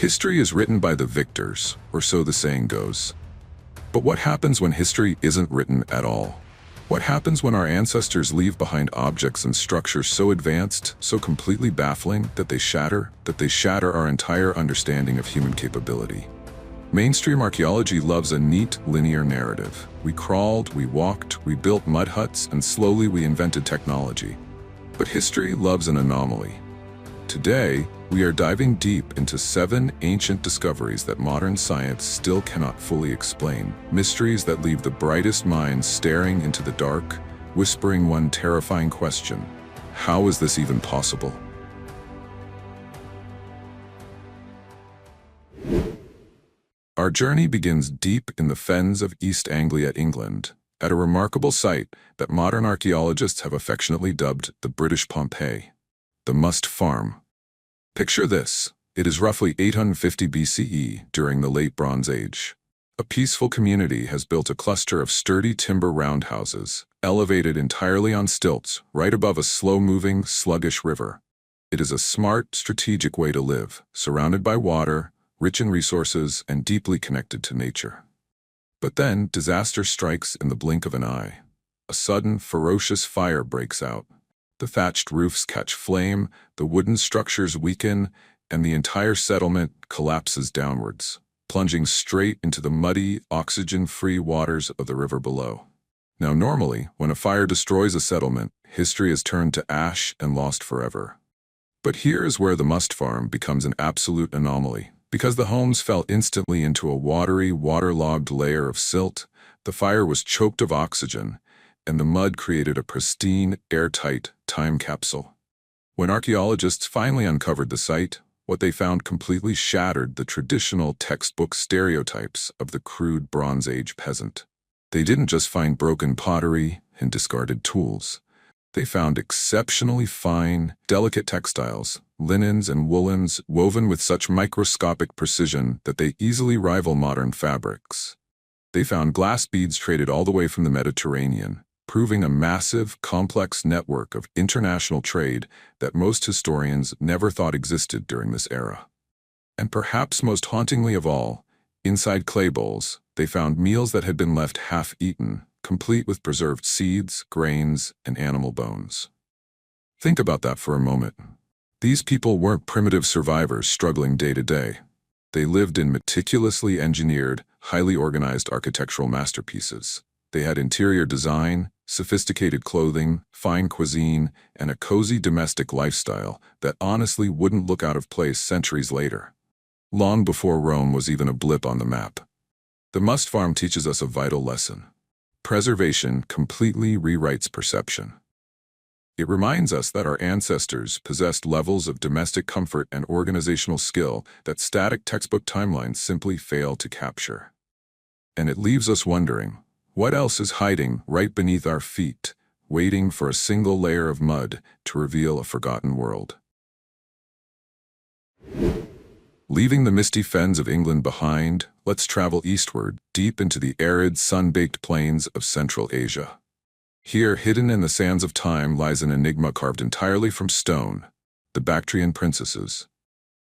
History is written by the victors, or so the saying goes. But what happens when history isn't written at all? What happens when our ancestors leave behind objects and structures so advanced, so completely baffling, that they shatter our entire understanding of human capability? Mainstream archaeology loves a neat, linear narrative. We crawled, we walked, we built mud huts, and slowly we invented technology. But history loves an anomaly. Today, we are diving deep into 7 ancient discoveries that modern science still cannot fully explain. Mysteries that leave the brightest minds staring into the dark, whispering one terrifying question: how is this even possible? Our journey begins deep in the fens of East Anglia, England, at a remarkable site that modern archaeologists have affectionately dubbed the British Pompeii, the Must Farm. Picture this. It is roughly 850 BCE during the Late Bronze Age. A peaceful community has built a cluster of sturdy timber roundhouses, elevated entirely on stilts, right above a slow-moving, sluggish river. It is a smart, strategic way to live, surrounded by water, rich in resources, and deeply connected to nature. But then, disaster strikes in the blink of an eye. A sudden, ferocious fire breaks out. The thatched roofs catch flame, the wooden structures weaken, and the entire settlement collapses downwards, plunging straight into the muddy, oxygen-free waters of the river below. Now normally, when a fire destroys a settlement, history is turned to ash and lost forever. But here is where the Must Farm becomes an absolute anomaly. Because the homes fell instantly into a watery, waterlogged layer of silt, the fire was choked of oxygen, and the mud created a pristine, airtight time capsule. When archaeologists finally uncovered the site, what they found completely shattered the traditional textbook stereotypes of the crude Bronze Age peasant. They didn't just find broken pottery and discarded tools. They found exceptionally fine, delicate textiles, linens and woolens woven with such microscopic precision that they easily rival modern fabrics. They found glass beads traded all the way from the Mediterranean, proving a massive, complex network of international trade that most historians never thought existed during this era. And perhaps most hauntingly of all, inside clay bowls, they found meals that had been left half-eaten, complete with preserved seeds, grains, and animal bones. Think about that for a moment. These people weren't primitive survivors struggling day to day. They lived in meticulously engineered, highly organized architectural masterpieces. They had interior design, sophisticated clothing, fine cuisine, and a cozy domestic lifestyle that honestly wouldn't look out of place centuries later, long before Rome was even a blip on the map. The Must Farm teaches us a vital lesson. Preservation completely rewrites perception. It reminds us that our ancestors possessed levels of domestic comfort and organizational skill that static textbook timelines simply fail to capture. And it leaves us wondering, what else is hiding right beneath our feet, waiting for a single layer of mud to reveal a forgotten world? Leaving the misty fens of England behind, let's travel eastward, deep into the arid, sun-baked plains of Central Asia. Here, hidden in the sands of time, lies an enigma carved entirely from stone: the Bactrian princesses.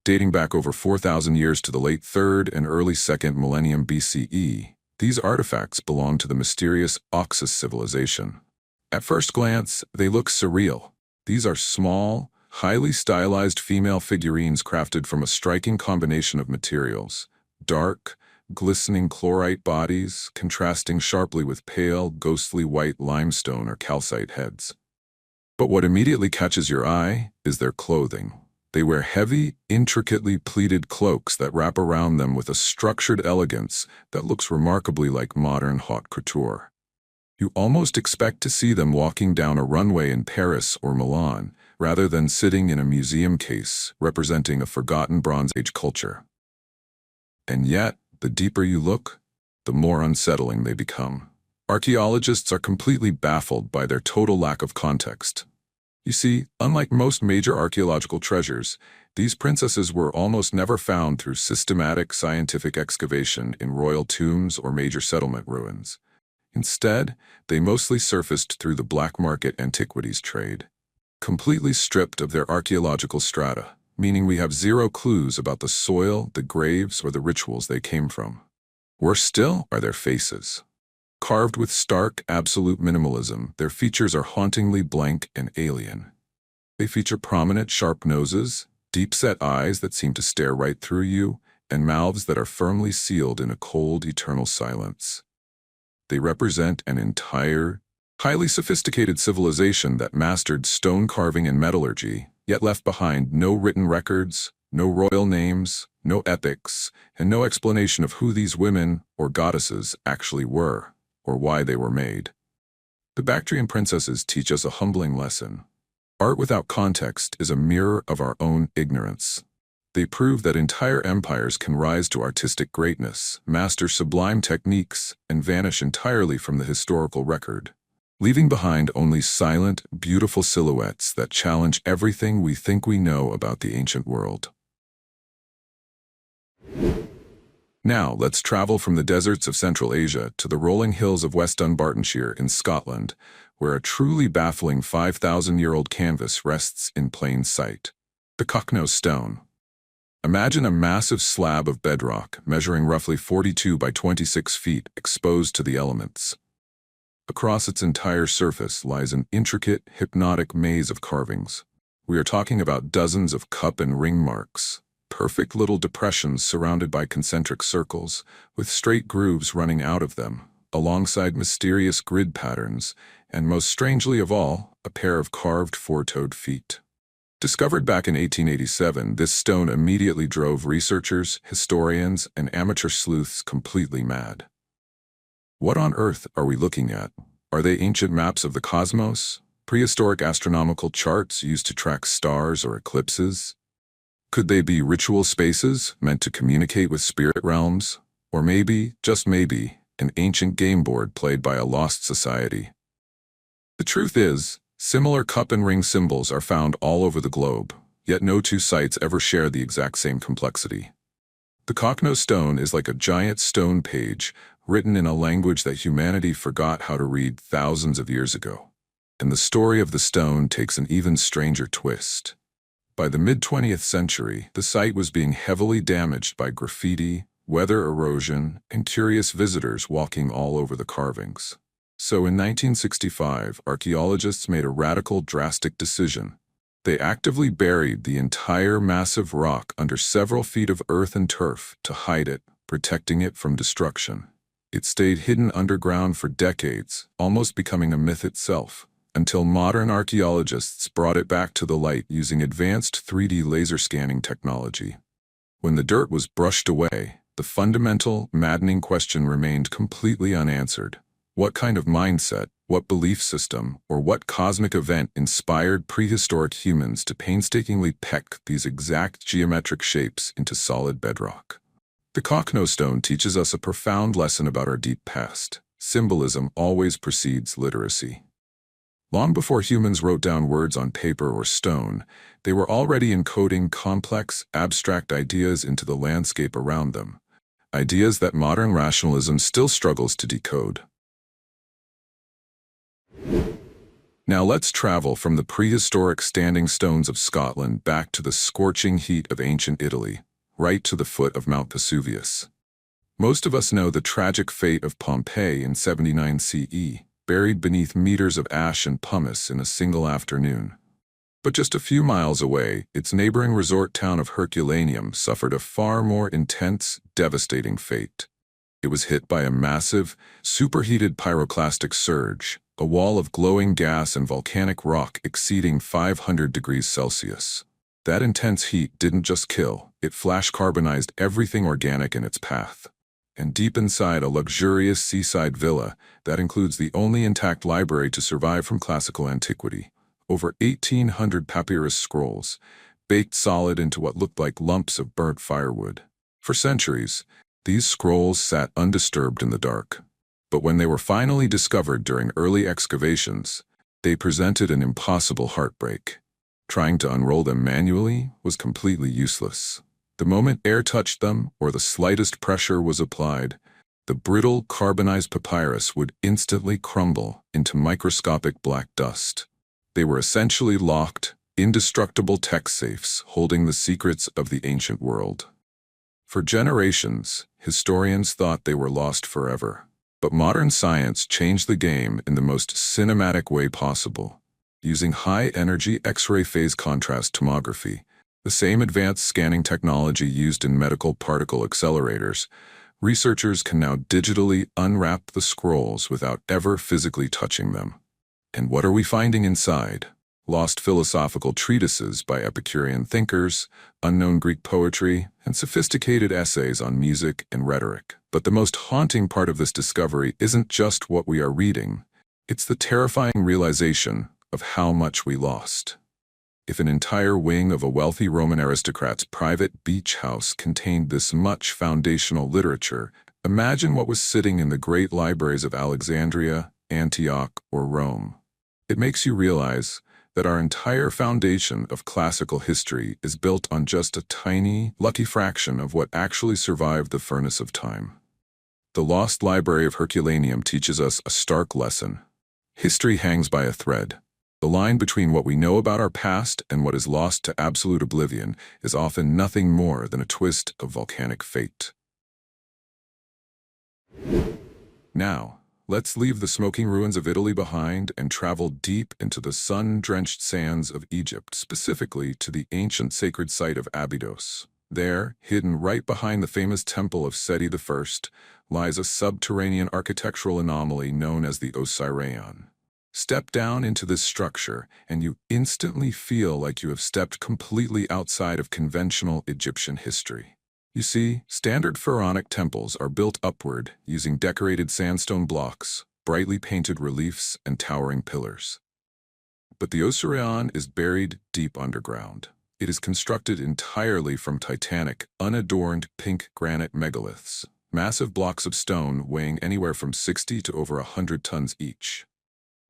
Dating back over 4,000 years to the late 3rd and early 2nd millennium BCE, these artifacts belong to the mysterious Oxus civilization. At first glance, they look surreal. These are small, highly stylized female figurines crafted from a striking combination of materials: dark, glistening chlorite bodies contrasting sharply with pale, ghostly white limestone or calcite heads. But what immediately catches your eye is their clothing. They wear heavy, intricately pleated cloaks that wrap around them with a structured elegance that looks remarkably like modern haute couture. You almost expect to see them walking down a runway in Paris or Milan, rather than sitting in a museum case representing a forgotten Bronze Age culture. And yet, the deeper you look, the more unsettling they become. Archaeologists are completely baffled by their total lack of context. You see, unlike most major archaeological treasures, these princesses were almost never found through systematic scientific excavation in royal tombs or major settlement ruins. Instead, they mostly surfaced through the black market antiquities trade. Completely stripped of their archaeological strata, meaning we have zero clues about the soil, the graves, or the rituals they came from. Worse still are their faces. Carved with stark, absolute minimalism, their features are hauntingly blank and alien. They feature prominent, sharp noses, deep-set eyes that seem to stare right through you, and mouths that are firmly sealed in a cold, eternal silence. They represent an entire, highly sophisticated civilization that mastered stone carving and metallurgy, yet left behind no written records, no royal names, no epics, and no explanation of who these women, or goddesses, actually were, or why they were made. The Bactrian princesses teach us a humbling lesson. Art without context is a mirror of our own ignorance. They prove that entire empires can rise to artistic greatness, master sublime techniques, and vanish entirely from the historical record, leaving behind only silent, beautiful silhouettes that challenge everything we think we know about the ancient world. Now, let's travel from the deserts of Central Asia to the rolling hills of West Dunbartonshire in Scotland, where a truly baffling 5,000-year-old canvas rests in plain sight. The Cochno stone. Imagine a massive slab of bedrock measuring roughly 42 by 26 feet exposed to the elements. Across its entire surface lies an intricate, hypnotic maze of carvings. We are talking about dozens of cup and ring marks, perfect little depressions surrounded by concentric circles, with straight grooves running out of them, alongside mysterious grid patterns, and most strangely of all, a pair of carved four-toed feet. Discovered back in 1887, this stone immediately drove researchers, historians, and amateur sleuths completely mad. What on earth are we looking at? Are they ancient maps of the cosmos? Prehistoric astronomical charts used to track stars or eclipses? Could they be ritual spaces meant to communicate with spirit realms? Or maybe, just maybe, an ancient game board played by a lost society? The truth is, similar cup and ring symbols are found all over the globe, yet no two sites ever share the exact same complexity. The Cochno stone is like a giant stone page written in a language that humanity forgot how to read thousands of years ago. And the story of the stone takes an even stranger twist. By the mid-20th century, the site was being heavily damaged by graffiti, weather erosion, and curious visitors walking all over the carvings. So in 1965, archaeologists made a radical, drastic decision. They actively buried the entire massive rock under several feet of earth and turf to hide it, protecting it from destruction. It stayed hidden underground for decades, almost becoming a myth itself, until modern archaeologists brought it back to the light using advanced 3D laser scanning technology. When the dirt was brushed away, the fundamental, maddening question remained completely unanswered. What kind of mindset, what belief system, or what cosmic event inspired prehistoric humans to painstakingly peck these exact geometric shapes into solid bedrock? The Cochno stone teaches us a profound lesson about our deep past. Symbolism always precedes literacy. Long before humans wrote down words on paper or stone, they were already encoding complex, abstract ideas into the landscape around them. Ideas that modern rationalism still struggles to decode. Now let's travel from the prehistoric standing stones of Scotland back to the scorching heat of ancient Italy, right to the foot of Mount Vesuvius. Most of us know the tragic fate of Pompeii in 79 CE, buried beneath meters of ash and pumice in a single afternoon. But just a few miles away, its neighboring resort town of Herculaneum suffered a far more intense, devastating fate. It was hit by a massive, superheated pyroclastic surge, a wall of glowing gas and volcanic rock exceeding 500 degrees Celsius. That intense heat didn't just kill, it flash-carbonized everything organic in its path. And deep inside a luxurious seaside villa that includes the only intact library to survive from classical antiquity, over 1,800 papyrus scrolls, baked solid into what looked like lumps of burnt firewood. For centuries, these scrolls sat undisturbed in the dark. But when they were finally discovered during early excavations, they presented an impossible heartbreak. Trying to unroll them manually was completely useless. The moment air touched them, or the slightest pressure was applied, the brittle carbonized papyrus would instantly crumble into microscopic black dust. They were essentially locked, indestructible tech safes holding the secrets of the ancient world. For generations, historians thought they were lost forever. But modern science changed the game in the most cinematic way possible. Using high-energy X-ray phase contrast tomography, the same advanced scanning technology used in medical particle accelerators, researchers can now digitally unwrap the scrolls without ever physically touching them. And what are we finding inside? Lost philosophical treatises by Epicurean thinkers, unknown Greek poetry, and sophisticated essays on music and rhetoric. But the most haunting part of this discovery isn't just what we are reading. It's the terrifying realization of how much we lost. If an entire wing of a wealthy Roman aristocrat's private beach house contained this much foundational literature, imagine what was sitting in the great libraries of Alexandria, Antioch, or Rome. It makes you realize that our entire foundation of classical history is built on just a tiny, lucky fraction of what actually survived the furnace of time. The lost library of Herculaneum teaches us a stark lesson. History hangs by a thread. The line between what we know about our past and what is lost to absolute oblivion is often nothing more than a twist of volcanic fate. Now, let's leave the smoking ruins of Italy behind and travel deep into the sun-drenched sands of Egypt, specifically to the ancient sacred site of Abydos. There, hidden right behind the famous temple of Seti I, lies a subterranean architectural anomaly known as the Osireion. Step down into this structure, and you instantly feel like you have stepped completely outside of conventional Egyptian history. You see, standard pharaonic temples are built upward using decorated sandstone blocks, brightly painted reliefs, and towering pillars. But the Osireion is buried deep underground. It is constructed entirely from titanic, unadorned pink granite megaliths, massive blocks of stone weighing anywhere from 60 to over 100 tons each.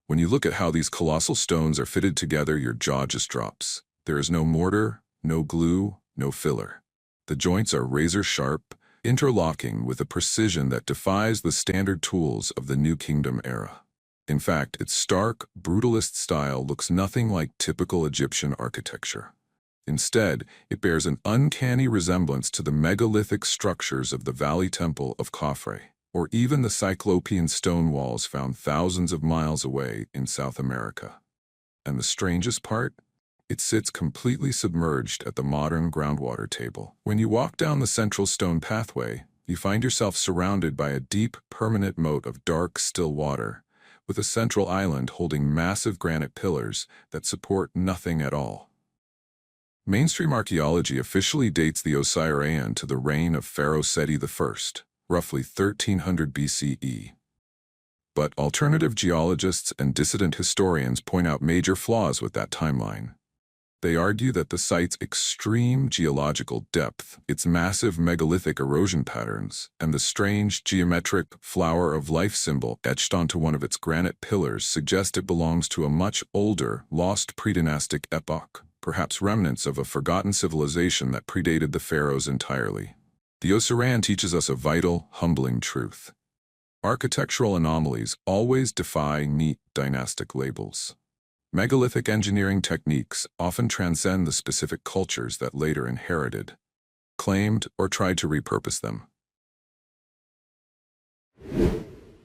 When you look at how these colossal stones are fitted together, your jaw just drops. There is no mortar, no glue, no filler. The joints are razor-sharp, interlocking with a precision that defies the standard tools of the New Kingdom era. In fact, its stark, brutalist style looks nothing like typical Egyptian architecture. Instead, it bears an uncanny resemblance to the megalithic structures of the Valley Temple of Khafre, or even the Cyclopean stone walls found thousands of miles away in South America. And the strangest part? It sits completely submerged at the modern groundwater table. When you walk down the central stone pathway, you find yourself surrounded by a deep, permanent moat of dark, still water, with a central island holding massive granite pillars that support nothing at all. Mainstream archaeology officially dates the Osireion to the reign of Pharaoh Seti I, roughly 1300 BCE. But alternative geologists and dissident historians point out major flaws with that timeline. They argue that the site's extreme geological depth, its massive megalithic erosion patterns, and the strange geometric flower of life symbol etched onto one of its granite pillars suggest it belongs to a much older, lost pre-dynastic epoch, perhaps remnants of a forgotten civilization that predated the pharaohs entirely. The Osireion teaches us a vital, humbling truth. Architectural anomalies always defy neat dynastic labels. Megalithic engineering techniques often transcend the specific cultures that later inherited, claimed, or tried to repurpose them.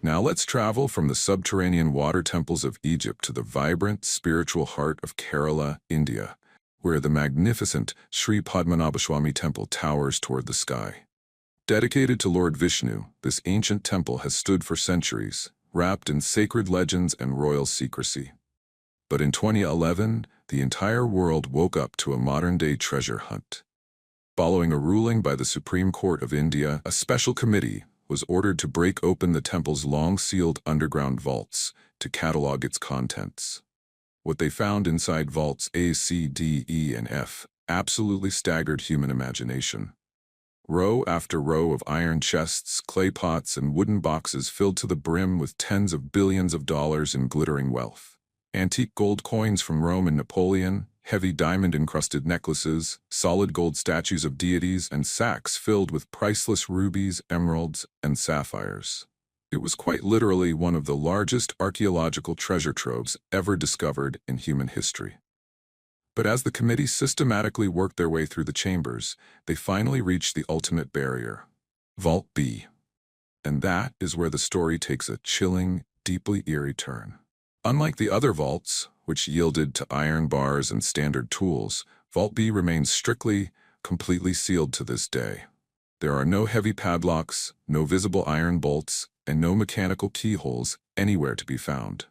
Now let's travel from the subterranean water temples of Egypt to the vibrant spiritual heart of Kerala, India, where the magnificent Sri Padmanabhaswamy temple towers toward the sky. Dedicated to Lord Vishnu, this ancient temple has stood for centuries, wrapped in sacred legends and royal secrecy. But in 2011, the entire world woke up to a modern-day treasure hunt. Following a ruling by the Supreme Court of India, a special committee was ordered to break open the temple's long-sealed underground vaults to catalog its contents. What they found inside vaults A, C, D, E, and F absolutely staggered human imagination. Row after row of iron chests, clay pots, and wooden boxes filled to the brim with tens of billions of dollars in glittering wealth. Antique gold coins from Rome and Napoleon, heavy diamond-encrusted necklaces, solid gold statues of deities, and sacks filled with priceless rubies, emeralds, and sapphires. It was quite literally one of the largest archaeological treasure troves ever discovered in human history. But as the committee systematically worked their way through the chambers, they finally reached the ultimate barrier, Vault B. And that is where the story takes a chilling, deeply eerie turn. Unlike the other vaults, which yielded to iron bars and standard tools, Vault B remains strictly, completely sealed to this day. There are no heavy padlocks, no visible iron bolts, and no mechanical keyholes anywhere to be found.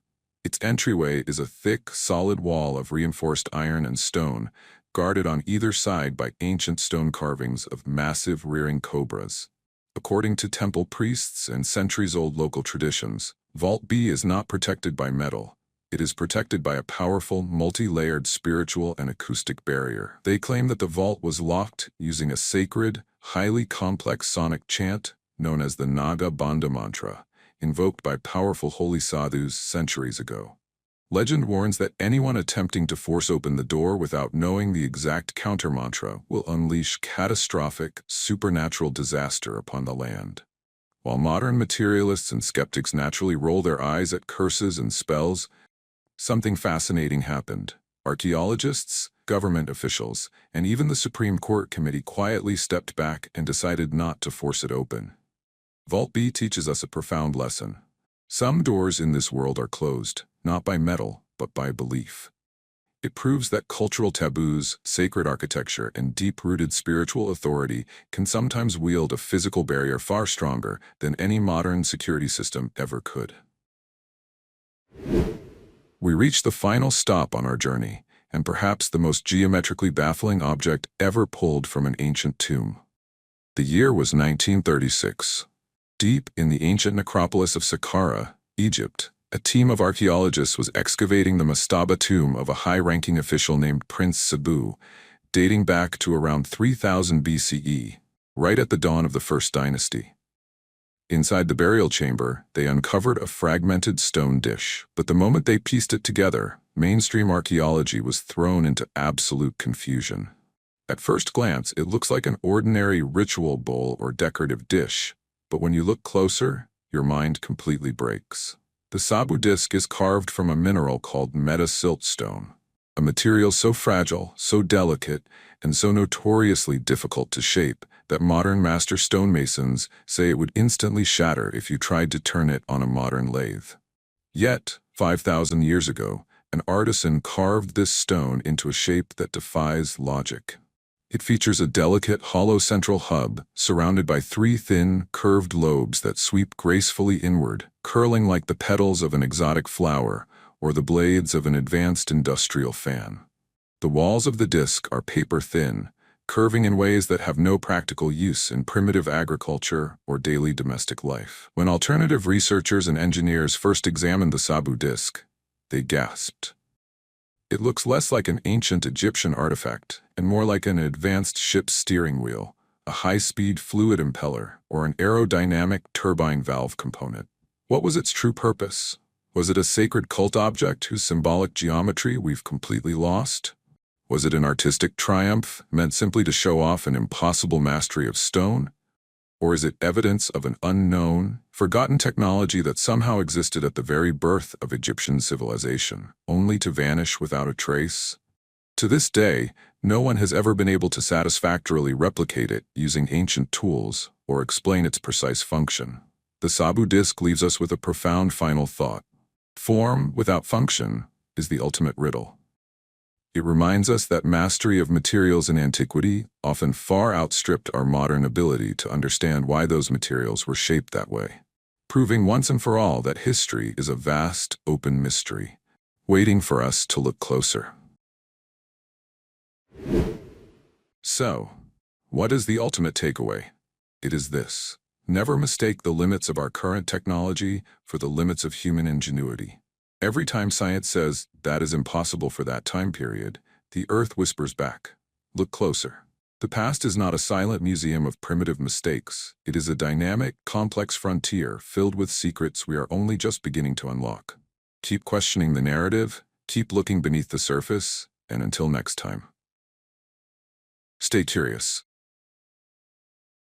Its entryway is a thick, solid wall of reinforced iron and stone, guarded on either side by ancient stone carvings of massive rearing cobras. According to temple priests and centuries-old local traditions, Vault B is not protected by metal. It is protected by a powerful, multi-layered spiritual and acoustic barrier. They claim that the vault was locked using a sacred, highly complex sonic chant known as the Naga Bandha mantra, invoked by powerful holy sadhus centuries ago. Legend warns that anyone attempting to force open the door without knowing the exact counter-mantra will unleash catastrophic, supernatural disaster upon the land. While modern materialists and skeptics naturally roll their eyes at curses and spells, something fascinating happened. Archaeologists, government officials, and even the Supreme Court committee quietly stepped back and decided not to force it open. Vault B teaches us a profound lesson. Some doors in this world are closed, not by metal, but by belief. It proves that cultural taboos, sacred architecture, and deep-rooted spiritual authority can sometimes wield a physical barrier far stronger than any modern security system ever could. We reach the final stop on our journey, and perhaps the most geometrically baffling object ever pulled from an ancient tomb. The year was 1936. Deep in the ancient necropolis of Saqqara, Egypt, a team of archaeologists was excavating the mastaba tomb of a high-ranking official named Prince Sabu, dating back to around 3000 BCE, right at the dawn of the First Dynasty. Inside the burial chamber, they uncovered a fragmented stone dish, but the moment they pieced it together, mainstream archaeology was thrown into absolute confusion. At first glance, it looks like an ordinary ritual bowl or decorative dish, but when you look closer, your mind completely breaks. The Sabu disc is carved from a mineral called meta-siltstone, a material so fragile, so delicate, and so notoriously difficult to shape that modern master stonemasons say it would instantly shatter if you tried to turn it on a modern lathe. Yet, 5,000 years ago, an artisan carved this stone into a shape that defies logic. It features a delicate, hollow central hub surrounded by three thin, curved lobes that sweep gracefully inward, curling like the petals of an exotic flower or the blades of an advanced industrial fan. The walls of the disc are paper-thin, curving in ways that have no practical use in primitive agriculture or daily domestic life. When alternative researchers and engineers first examined the Sabu disc, they gasped. It looks less like an ancient Egyptian artifact and more like an advanced ship's steering wheel, a high-speed fluid impeller, or an aerodynamic turbine valve component. What was its true purpose? Was it a sacred cult object whose symbolic geometry we've completely lost? Was it an artistic triumph meant simply to show off an impossible mastery of stone? Or is it evidence of an unknown, forgotten technology that somehow existed at the very birth of Egyptian civilization, only to vanish without a trace? To this day, no one has ever been able to satisfactorily replicate it using ancient tools or explain its precise function. The Sabu disc leaves us with a profound final thought. Form without function is the ultimate riddle. It reminds us that mastery of materials in antiquity often far outstripped our modern ability to understand why those materials were shaped that way, proving once and for all that history is a vast, open mystery, waiting for us to look closer. So, what is the ultimate takeaway? It is this: never mistake the limits of our current technology for the limits of human ingenuity. Every time science says that is impossible for that time period, the Earth whispers back, look closer. The past is not a silent museum of primitive mistakes. It is a dynamic, complex frontier filled with secrets we are only just beginning to unlock. Keep questioning the narrative, keep looking beneath the surface, and until next time, stay curious.